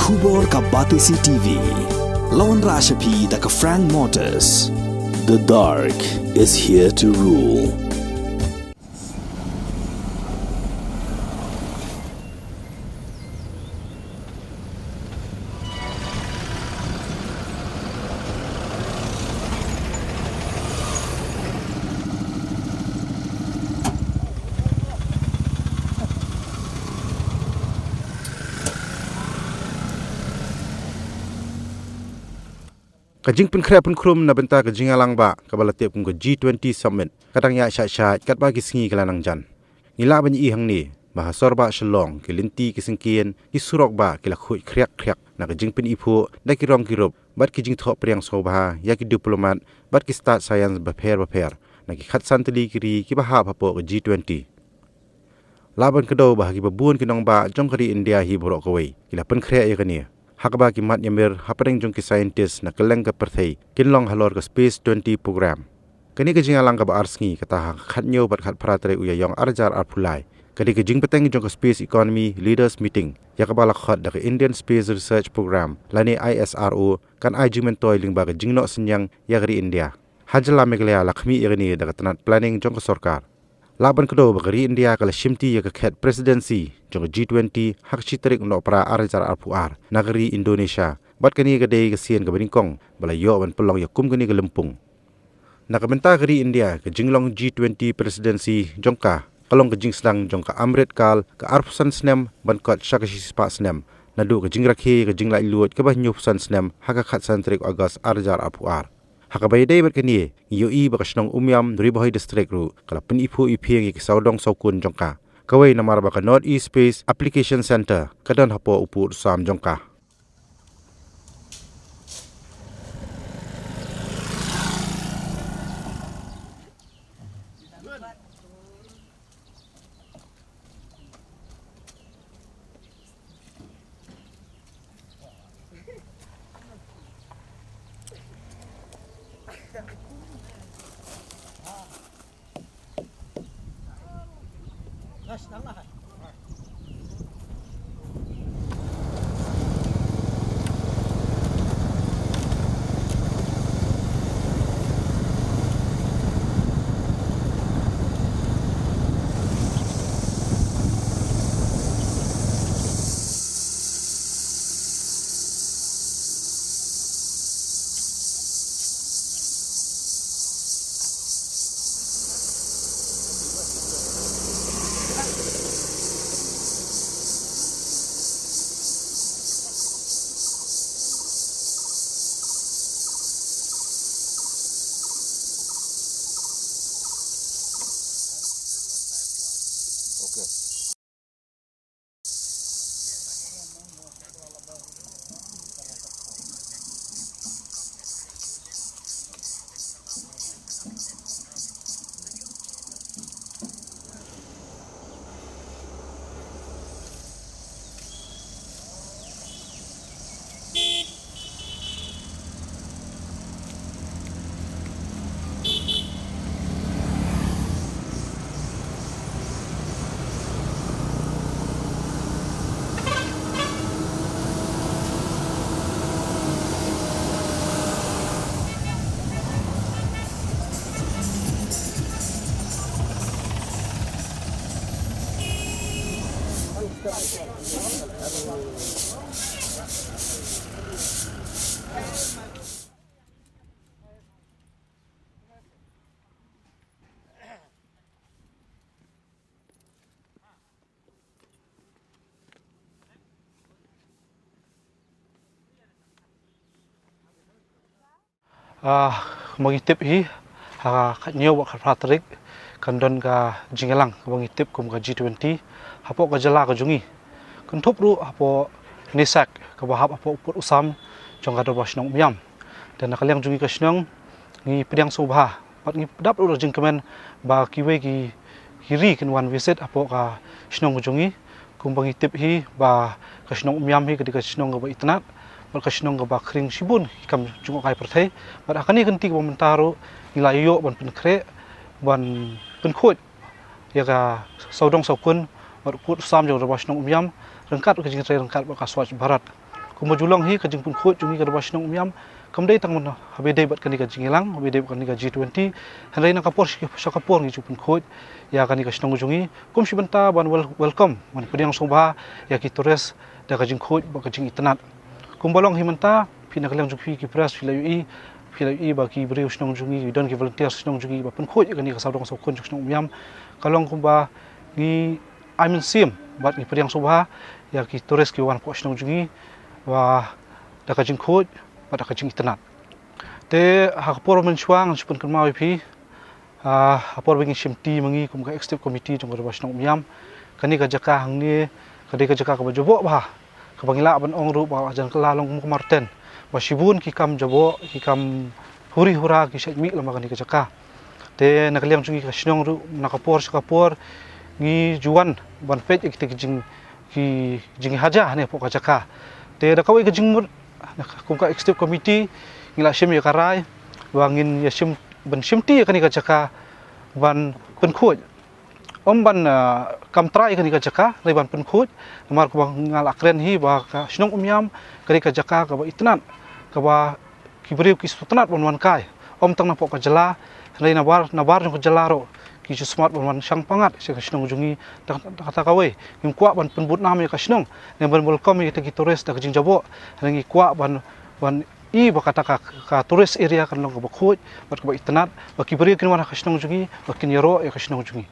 Khubor ka Batisi TV. Lawan Rashapi da ka Frank Motors. The dark is here to rule. Kajing pun kera pun krum na benta kajing alang ba kabala tiap kum ke G20 summit kadang ya syat-syat kat bagi sengi kelanang jan. Ngila banyi ihang ni bahasor ba shalong ke linti ke sengkien ki surok ba ke lakhut kriak-kriak na kajing pun ipu da ki rong kirup bat kajing thok priang sobha ya ki diplomat bat ki start science baper na ki khat santeli kiri ki baha papo ke G20. Laban kedau bah ki babun ki nong ba jong kari India hi borok kawai kila pun krea ya kani. Hakba ki mat yamir hapareng jong ki scientist na keleng ka perthei kinlong halor ka Space 20 program. Kani ka jinga lang ka ba arsngi kata khat nyo bat khat pratre uya yong arjar arpulai. Kani ka jing peteng jong ka Space Economy Leaders Meeting ya ka bala khat da ka Indian Space Research Program lani ISRO kan ajumen toy ling ba ka jingno senyang ya kari India. Hajala meglea lakmi igni da ka tanat planning jong ka sarkar. Laban kedua bagari India kala shimti ya ket presidency jong G20 hak chitrik no pra arjar arpuar nagari Indonesia bat kani gade kesien ke beningkong bala yo ban pelong yakum kani ke lempung nakabenta gari India ke jinglong G20 presidency jongka kalong ke jing sedang jongka amrit kal ke arpusan snem ban kot syakashi spa snem nadu ke jingrakhi ke jinglai luot ke bah nyupusan snem hak khat santrik agas arjar arpuar Hakabai day berkini, yoi bakasnong umyam ribahoy district ru, kala penipu ipiang ki saudong saukun jongka. Kawai namar baka North East Space Application Center, kadan hapo upur sam jongka. Mengitip hi katnyo wa khatrik kandon ka jingalang mengitip kum ka G20 hapo ka jala ka jungi kuntup ru hapo nisak ka bahap hapo uput usam jong ka dobas nong umyam dan nakaliang jungi kasnong ngi pediang sobha pat ngi dap ru jing kemen ba kiwe ki kiri kin one visit hapo ka snong jungi kum mengitip hi ba kasnong umyam hi ketika snong ka ba itnat berkasnong ke bakring sibun kam jungok kai perthai pada kani kenti komentaro ilayo ban penkre ban penkhut ya ka saudong saukun berput sam jong rabasnong umyam rengkat ke jingre rengkat ka swach barat Kumajulong hi kajing pun khot jungi kada basnong umiam kamdai tang mon habe dei bat kani ka jingilang habe dei kani ka G20 hanrai na kapor sakapor ngi pun khot ya kani ka snong jungi kum sibanta ban welcome man pediang sobha ya ki tores da ka jing khot ba ka jing itnat kumbalong himanta pina kalang jukfi ki pras filai ba ki breu snong jungi don ki volunteer snong jungi ba pun khot kani ka sadong sokon juk snong umiam kalong kumba ngi amin sim bat ni pediang sobha ya ki tores ki wan po snong jungi wa da ka jing khot ba da ka jing itnat te hakpor menchuang supun kan mawi pi apor bengi simti mangi kum ka executive committee jong ka basnong umiam kani ka jaka hangni kadi ka jaka ka bajobo ba ka bangila ban ong ru ba jan kala long marten ba sibun ki kam jabo ki kam huri hura ki semi lama kani ka jaka te nakaliang jungi ka snong ru nakapor sakapor ngi juan ban pet ki jing haja ne po ka jaka te da kawai ka jing kum ka executive committee ngila sim ya karai wangin ya sim ban simti kani ka jaka ban pen khoj om ban kam trai kani ka jaka lai ban pen khoj mar ko ngal akren hi ba ka snong umiam kani ka jaka ka ba itnan ka ba kibriu ki sutnat ban wan kai om tang na po ka jala lai na bar jong ka jala ro ki smart ban wan sang pangat se ka snong jungi kata kawai nim kwa ban pen but nam ya ka snong ne ban welcome ya ki tores da ka jing jabo ngi kwa ban i ba kata ka tourist area kan long ba khoj bat ka ba itnat ba kibriu kin wan ka snong jungi ba kin yaro ya ka snong jungi